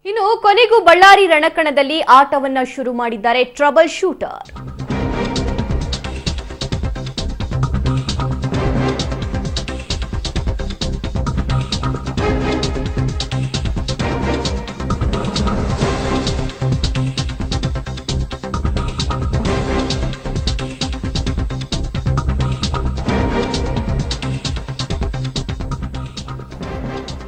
ಇನ್ನು ಕೊನೆಗೂ ಬಳ್ಳಾರಿ ರಣಕಣದಲ್ಲಿ ಆಟವನ್ನ ಶುರು ಮಾಡಿದ್ದಾರೆ ಟ್ರಬಲ್ ಶೂಟರ್.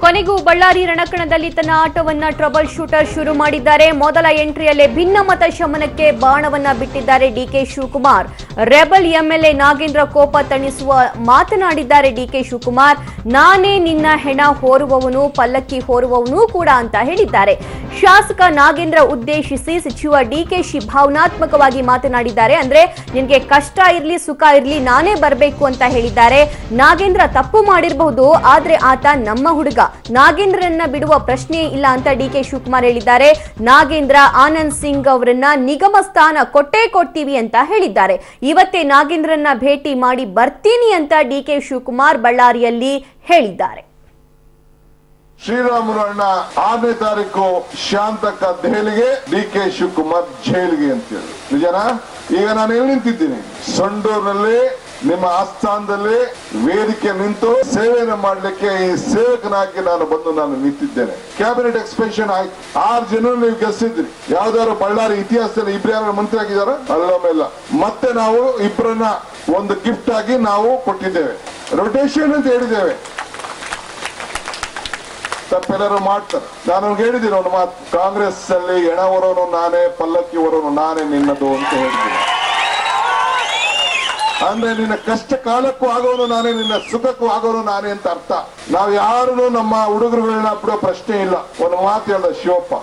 ಕೊನೆಗೂ ಬಳ್ಳಾರಿ ರಣಕಣದಲ್ಲಿ ತನ್ನ ಆಟವನ್ನ ಟ್ರಬಲ್ ಶೂಟರ್ ಶುರು ಮಾಡಿದ್ದಾರೆ. ಮೊದಲ ಎಂಟ್ರಿಯಲ್ಲೇ ಭಿನ್ನಮತ ಶಮನಕ್ಕೆ ಬಾಣವನ್ನ ಬಿಟ್ಟಿದ್ದಾರೆ ಡಿಕೆ ಶಿವಕುಮಾರ್. ರೆಬಲ್ ಎಂಎಲ್ಎ ನಾಗೇಂದ್ರ ಕೋಪ ತಣಿಸುವ ಮಾತನಾಡಿದ್ದಾರೆ ಡಿಕೆ ಶಿವಕುಮಾರ್. ನಾನೇ ನಿನ್ನ ಹೆಣ ಹೋರುವವನು, ಪಲ್ಲಕ್ಕಿ ಹೋರುವವನು ಕೂಡ ಅಂತ ಹೇಳಿದ್ದಾರೆ. ಶಾಸಕ ನಾಗೇಂದ್ರ ಉದ್ದೇಶಿಸಿ ಸಚಿವ ಡಿಕೆಶಿ ಭಾವನಾತ್ಮಕವಾಗಿ ಮಾತನಾಡಿದ್ದಾರೆ. ಅಂದ್ರೆ ನಿನಗೆ ಕಷ್ಟ ಇರ್ಲಿ ಸುಖ ಇರ್ಲಿ ನಾನೇ ಬರಬೇಕು ಅಂತ ಹೇಳಿದ್ದಾರೆ. ನಾಗೇಂದ್ರ ತಪ್ಪು ಮಾಡಿರಬಹುದು, ಆದ್ರೆ ಆತ ನಮ್ಮ ಹುಡುಗ, ನಾಗೇಂದ್ರನ್ನ ಬಿಡುವ ಪ್ರಶ್ನೆ ಇಲ್ಲ ಅಂತ ಡಿಕೆ ಶಿವಕುಮಾರ್ ಹೇಳಿದ್ದಾರೆ. ನಾಗೇಂದ್ರ ಆನಂದ್ ಸಿಂಗ್ ಅವರನ್ನ ನಿಗಮ ಸ್ಥಾನ ಕೊಟ್ಟೇ ಕೊಡ್ತೀವಿ ಅಂತ ಹೇಳಿದ್ದಾರೆ. ಇವತ್ತೇ ನಾಗೇಂದ್ರನ್ನ ಭೇಟಿ ಮಾಡಿ ಬರ್ತೀನಿ ಅಂತ ಡಿಕೆ ಶಿವಕುಮಾರ್ ಬಳ್ಳಾರಿಯಲ್ಲಿ ಹೇಳಿದ್ದಾರೆ. ಶ್ರೀರಾಮುಲು ಅಣ್ಣ 6ನೇ ತಾರೀಕು ಶಾಂತಕ ದೆಹಲಿಗೆ, ಡಿಕೆ ಶಿವಕುಮಾರ್ ಜೈಲಿಗೆ ಅಂತೇಳಿ ನಿಜನಾ? ಈಗ ನಾನು ಎಲ್ಲಿ ನಿಂತಿದ್ದೀನಿ? ಸಂಡೂರಿನಲ್ಲಿ ನಿಮ್ಮ ಆಸ್ಥಾನದಲ್ಲಿ ವೇದಿಕೆ ನಿಂತು ಸೇವೆಯನ್ನು ಮಾಡಲಿಕ್ಕೆ ಈ ಸೇವಕನಾಗಿ ನಾನು ನಿಂತಿದ್ದೇನೆ. ಕ್ಯಾಬಿನೆಟ್ ಎಕ್ಸ್ಪೆನ್ಷನ್ ಆಯ್ತು, 6 ಜನ ನೀವು ಗೆಲ್ಸಿದ್ರಿ. ಯಾವ್ದಾದ್ರು ಬಳ್ಳಾರಿ ಇತಿಹಾಸದಲ್ಲಿ ಇಬ್ರು ಯಾರು ಮಂತ್ರಿ ಆಗಿದಾರ? ಅಲ್ಲೊಮ್ಮೆಲ್ಲ. ಮತ್ತೆ ನಾವು ಇಬ್ಬರನ್ನ ಒಂದು ಗಿಫ್ಟ್ ಆಗಿ ನಾವು ಕೊಟ್ಟಿದ್ದೇವೆ, ರೊಟೇಷನ್ ಅಂತ ಹೇಳಿದ್ದೇವೆ. ತಪ್ಪೆಲ್ಲರೂ ಮಾಡ್ತಾರೆ. ನಾನು ಹೇಳಿದ್ದೀನಿ ಒಂದು ಮಾತು, ಕಾಂಗ್ರೆಸ್ ಅಲ್ಲಿ ಎಣ ಹೊರೋನು ನಾನೇ, ಪಲ್ಲಕ್ಕಿ ಹೊರೋನು ನಾನೇ ನಿನ್ನದು ಅಂತ ಹೇಳಿದ್ದೀನಿ. ಅಂದ್ರೆ ನಿನ್ನ ಕಷ್ಟ ಕಾಲಕ್ಕೂ ಆಗೋನು ನಾನೇ, ನಿನ್ನ ಸುಖಕ್ಕೂ ಆಗೋನು ನಾನೇ ಅಂತ ಅರ್ಥ. ನಾವು ಯಾರು ನಮ್ಮ ಹುಡುಗರುಗಳನ್ನ ಬಿಡೋ ಪ್ರಶ್ನೆ ಇಲ್ಲ. ಒಂದು ಮಾತು ಹೇಳ್ದ ಶಿವಪ್ಪ,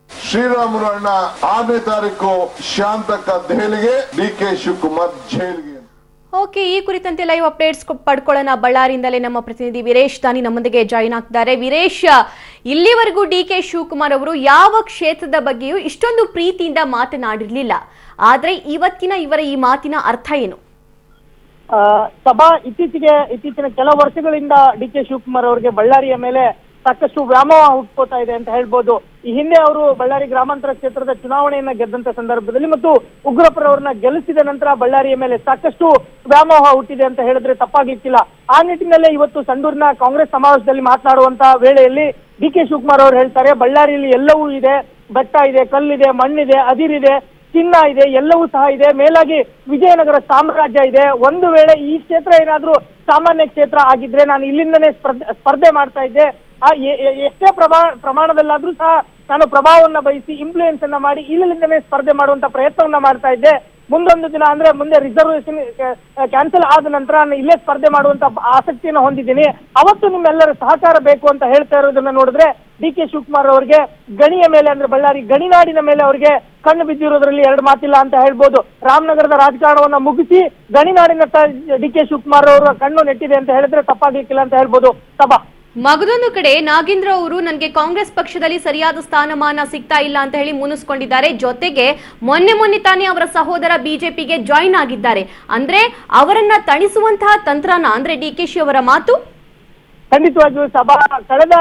ಶ್ರೀರಾಮುಲು ಅಣ್ಣ 6ನೇ ತಾರೀಕು ಶಾಂತಕ ದೆಹಲಿಗೆ, ಡಿಕೆ ಶಿವಕುಮಾರ್ ಜೈಲಿಗೆ. ಓಕೆ, ಈ ಕುರಿತಂತೆ ಲೈವ್ ಅಪ್ಡೇಟ್ಸ್ ಪಡ್ಕೊಳ್ಳೋಣ. ಬಳ್ಳಾರಿಯಿಂದಲೇ ನಮ್ಮ ಪ್ರತಿನಿಧಿ ವೀರೇಶ್ ದಾನಿ ನಮ್ಮೊಂದಿಗೆ ಜಾಯಿನ್ ಆಗ್ತಾರೆ. ವೀರೇಶ್, ಇಲ್ಲಿವರೆಗೂ ಡಿಕೆ ಶಿವಕುಮಾರ್ ಅವರು ಯಾವ ಕ್ಷೇತ್ರದ ಬಗ್ಗೆಯೂ ಇಷ್ಟೊಂದು ಪ್ರೀತಿಯಿಂದ ಮಾತನಾಡಿರಲಿಲ್ಲ. ಆದ್ರೆ ಇವತ್ತಿನ ಇವರ ಈ ಮಾತಿನ ಅರ್ಥ ಏನು? ಸಭಾ ಇತ್ತೀಚಿನ ಕೆಲವು ವರ್ಷಗಳಿಂದ ಡಿಕೆ ಶಿವಕುಮಾರ್ ಅವರಿಗೆ ಬಳ್ಳಾರಿಯ ಮೇಲೆ ಸಾಕಷ್ಟು ವ್ಯಾಮೋಹ ಹುಟ್ಕೋತಾ ಇದೆ ಅಂತ ಹೇಳ್ಬೋದು. ಈ ಹಿಂದೆ ಅವರು ಬಳ್ಳಾರಿ ಗ್ರಾಮಾಂತರ ಕ್ಷೇತ್ರದ ಚುನಾವಣೆಯನ್ನ ಗೆದ್ದಂತ ಸಂದರ್ಭದಲ್ಲಿ ಮತ್ತು ಉಗ್ರಪ್ಪರವ್ರನ್ನ ಗೆಲ್ಲಿಸಿದ ನಂತರ ಬಳ್ಳಾರಿಯ ಮೇಲೆ ಸಾಕಷ್ಟು ವ್ಯಾಮೋಹ ಹುಟ್ಟಿದೆ ಅಂತ ಹೇಳಿದ್ರೆ ತಪ್ಪಾಗ್ಲಿಕ್ಕಿಲ್ಲ. ಆ ನಿಟ್ಟಿನಲ್ಲೇ ಇವತ್ತು ಸಂಡೂರಿನ ಕಾಂಗ್ರೆಸ್ ಸಮಾವೇಶದಲ್ಲಿ ಮಾತನಾಡುವಂತ ವೇಳೆಯಲ್ಲಿ ಡಿಕೆ ಶಿವಕುಮಾರ್ ಅವರು ಹೇಳ್ತಾರೆ, ಬಳ್ಳಾರಿಯಲ್ಲಿ ಎಲ್ಲವೂ ಇದೆ, ಬೆಟ್ಟ ಇದೆ, ಕಲ್ಲಿದೆ, ಮಣ್ಣಿದೆ, ಅದಿರಿದೆ, ಚಿನ್ನ ಇದೆ, ಎಲ್ಲವೂ ಸಹ ಇದೆ. ಮೇಲಾಗಿ ವಿಜಯನಗರ ಸಾಮ್ರಾಜ್ಯ ಇದೆ. ಒಂದು ವೇಳೆ ಈ ಕ್ಷೇತ್ರ ಏನಾದ್ರೂ ಸಾಮಾನ್ಯ ಕ್ಷೇತ್ರ ಆಗಿದ್ರೆ ನಾನು ಇಲ್ಲಿಂದನೇ ಸ್ಪರ್ಧೆ ಮಾಡ್ತಾ ಇದ್ದೆ. ಎಷ್ಟೇ ಪ್ರಮಾಣದಲ್ಲಾದ್ರೂ ಸಹ ನಾನು ಪ್ರಭಾವವನ್ನ ಬಯಸಿ ಇನ್ಫ್ಲೂಯೆನ್ಸ್ ಅನ್ನ ಮಾಡಿ ಇಲ್ಲಿಂದನೇ ಸ್ಪರ್ಧೆ ಮಾಡುವಂತ ಪ್ರಯತ್ನವನ್ನ ಮಾಡ್ತಾ ಇದ್ದೆ. ಮುಂದೊಂದು ದಿನ ಅಂದ್ರೆ ಮುಂದೆ ರಿಸರ್ವೇಶನ್ ಕ್ಯಾನ್ಸಲ್ ಆದ ನಂತರ ನಾನು ಇಲ್ಲೇ ಸ್ಪರ್ಧೆ ಮಾಡುವಂತ ಆಸಕ್ತಿಯನ್ನು ಹೊಂದಿದ್ದೀನಿ. ಅವತ್ತು ನಿಮ್ಮೆಲ್ಲರ ಸಹಕಾರ ಬೇಕು ಅಂತ ಹೇಳ್ತಾ ಇರೋದನ್ನ ನೋಡಿದ್ರೆ ಡಿಕೆ ಶಿವಕುಮಾರ್ ಅವರಿಗೆ ಗಣಿಯ ಮೇಲೆ ಅಂದ್ರೆ ಬಳ್ಳಾರಿ ಗಣಿನಾಡಿನ ಮೇಲೆ ಅವರಿಗೆ ಕಣ್ಣು ಬಿದ್ದಿರೋದ್ರಲ್ಲಿ ಎರಡು ಮಾತಿಲ್ಲ ಅಂತ ಹೇಳ್ಬೋದು. ರಾಮನಗರದ ರಾಜಕಾರಣವನ್ನ ಮುಗಿಸಿ ಗಣಿನಾಡಿನತ್ತ ಡಿಕೆ ಶಿವಕುಮಾರ್ ಅವರ ಕಣ್ಣು ನೆಟ್ಟಿದೆ ಅಂತ ಹೇಳಿದ್ರೆ ತಪ್ಪಾಗ್ಲಿಕ್ಕಿಲ್ಲ ಅಂತ ಹೇಳ್ಬೋದು. ಸಭಾ ಮಗದೊಂದು ಕಡೆ ನಾಗೇಂದ್ರ ಅವರು ನನಗೆ ಕಾಂಗ್ರೆಸ್ ಪಕ್ಷದಲ್ಲಿ ಸರಿಯಾದ ಸ್ಥಾನಮಾನ ಸಿಗ್ತಾ ಇಲ್ಲ ಅಂತ ಹೇಳಿ ಮುನಿಸ್ಕೊಂಡಿದ್ದಾರೆ. ಜೊತೆಗೆ ಮೊನ್ನೆ ತಾನೇ ಅವರ ಸಹೋದರ ಬಿಜೆಪಿಗೆ ಜಾಯಿನ್ ಆಗಿದ್ದಾರೆ. ಅಂದ್ರೆ ಅವರನ್ನ ತಣಿಸುವಂತಹ ತಂತ್ರನ ಅಂದ್ರೆ ಡಿಕೆಶಿ ಅವರ ಮಾತು ಖಂಡಿತವಾಗಿಯೂ ಸಭಾ ಕಳೆದ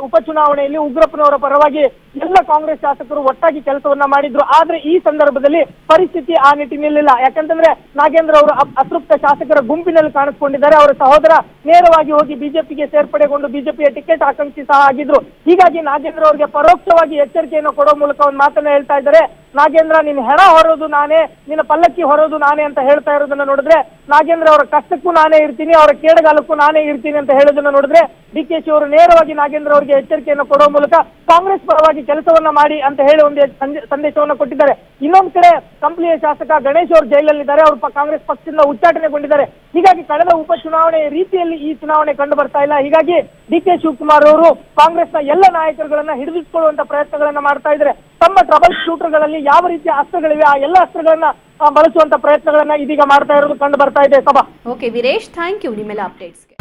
ಉಪಚುನಾವಣೆಯಲ್ಲಿ ಉಗ್ರಪ್ಪನವರ ಪರವಾಗಿ ಎಲ್ಲ ಕಾಂಗ್ರೆಸ್ ಶಾಸಕರು ಒಟ್ಟಾಗಿ ಕೆಲಸವನ್ನ ಮಾಡಿದ್ರು. ಆದ್ರೆ ಈ ಸಂದರ್ಭದಲ್ಲಿ ಪರಿಸ್ಥಿತಿ ಆ ನಿಟ್ಟಿನಲ್ಲಿಲ್ಲ. ಯಾಕಂತಂದ್ರೆ ನಾಗೇಂದ್ರ ಅವರು ಅತೃಪ್ತ ಶಾಸಕರ ಗುಂಪಿನಲ್ಲಿ ಕಾಣಿಸ್ಕೊಂಡಿದ್ದಾರೆ. ಅವರ ಸಹೋದರ ನೇರವಾಗಿ ಹೋಗಿ ಬಿಜೆಪಿಗೆ ಸೇರ್ಪಡೆಗೊಂಡು ಬಿಜೆಪಿಯ ಟಿಕೆಟ್ ಆಕಾಂಕ್ಷಿ ಸಹ ಆಗಿದ್ರು. ಹೀಗಾಗಿ ನಾಗೇಂದ್ರ ಅವರಿಗೆ ಪರೋಕ್ಷವಾಗಿ ಎಚ್ಚರಿಕೆಯನ್ನು ಕೊಡೋ ಮೂಲಕ ಒಂದು ಮಾತನ್ನ ಹೇಳ್ತಾ ಇದ್ದಾರೆ, ನಾಗೇಂದ್ರ ನಿನ್ನ ಹೆಣ ಹೊರೋದು ನಾನೇ, ನಿನ್ನ ಪಲ್ಲಕ್ಕಿ ಹೊರೋದು ನಾನೇ ಅಂತ ಹೇಳ್ತಾ ಇರೋದನ್ನ ನೋಡಿದ್ರೆ ನಾಗೇಂದ್ರ ಅವರ ಕಷ್ಟಕ್ಕೂ ನಾನೇ ಇರ್ತೀನಿ, ಅವರ ಕೇಡಗಾಲಕ್ಕೂ ನಾನೇ ಇರ್ತೀನಿ ಅಂತ ಹೇಳೋದನ್ನ ನೋಡಿದ್ರೆ ಡಿಕೆಶಿ ಅವರು ನೇರವಾಗಿ ನಾಗೇಂದ್ರ ಅವರಿಗೆ ಎಚ್ಚರಿಕೆಯನ್ನು ಕೊಡುವ ಮೂಲಕ ಕಾಂಗ್ರೆಸ್ ಪರವಾಗಿ ಕೆಲಸವನ್ನ ಮಾಡಿ ಅಂತ ಹೇಳಿ ಒಂದು ಸಂದೇಶವನ್ನ ಕೊಟ್ಟಿದ್ದಾರೆ. ಇನ್ನೊಂದು ಕಡೆ ಕಂಪ್ಲಿಯ ಶಾಸಕ ಗಣೇಶ್ ಅವರು ಜೈಲಲ್ಲಿದ್ದಾರೆ. ಅವರು ಕಾಂಗ್ರೆಸ್ ಪಕ್ಷದಿಂದ ಉಚ್ಚಾಟನೆಗೊಂಡಿದ್ದಾರೆ. ಹೀಗಾಗಿ ಕಳೆದ ಉಪಚುನಾವಣೆ ರೀತಿಯಲ್ಲಿ ಈ ಚುನಾವಣೆ ಕಂಡು ಬರ್ತಾ ಇಲ್ಲ. ಹೀಗಾಗಿ ಡಿಕೆ ಶಿವಕುಮಾರ್ ಅವರು ಕಾಂಗ್ರೆಸ್ನ ಎಲ್ಲ ನಾಯಕರುಗಳನ್ನ ಹಿಡಿದಿಟ್ಟುಕೊಳ್ಳುವಂತ ಪ್ರಯತ್ನಗಳನ್ನ ಮಾಡ್ತಾ ಇದ್ದಾರೆ. ತಮ್ಮ ಟ್ರಬಲ್ ಶೂಟರ್ಗಳಲ್ಲಿ ಯಾವ ರೀತಿಯ ಅಸ್ತ್ರಗಳಿವೆ ಆ ಎಲ್ಲ ಅಸ್ತ್ರಗಳನ್ನ ಬಳಸುವಂತ ಪ್ರಯತ್ನಗಳನ್ನ ಇದೀಗ ಮಾಡ್ತಾ ಇರೋದು ಕಂಡು ಬರ್ತಾ ಇದೆ. ಸಭಾ ಓಕೆ ವೀರೇಶ್, ಥ್ಯಾಂಕ್ ಯು ನಿಮ್ಮೆಲ್ಲ ಅಪ್ಡೇಟ್ಸ್ಗೆ.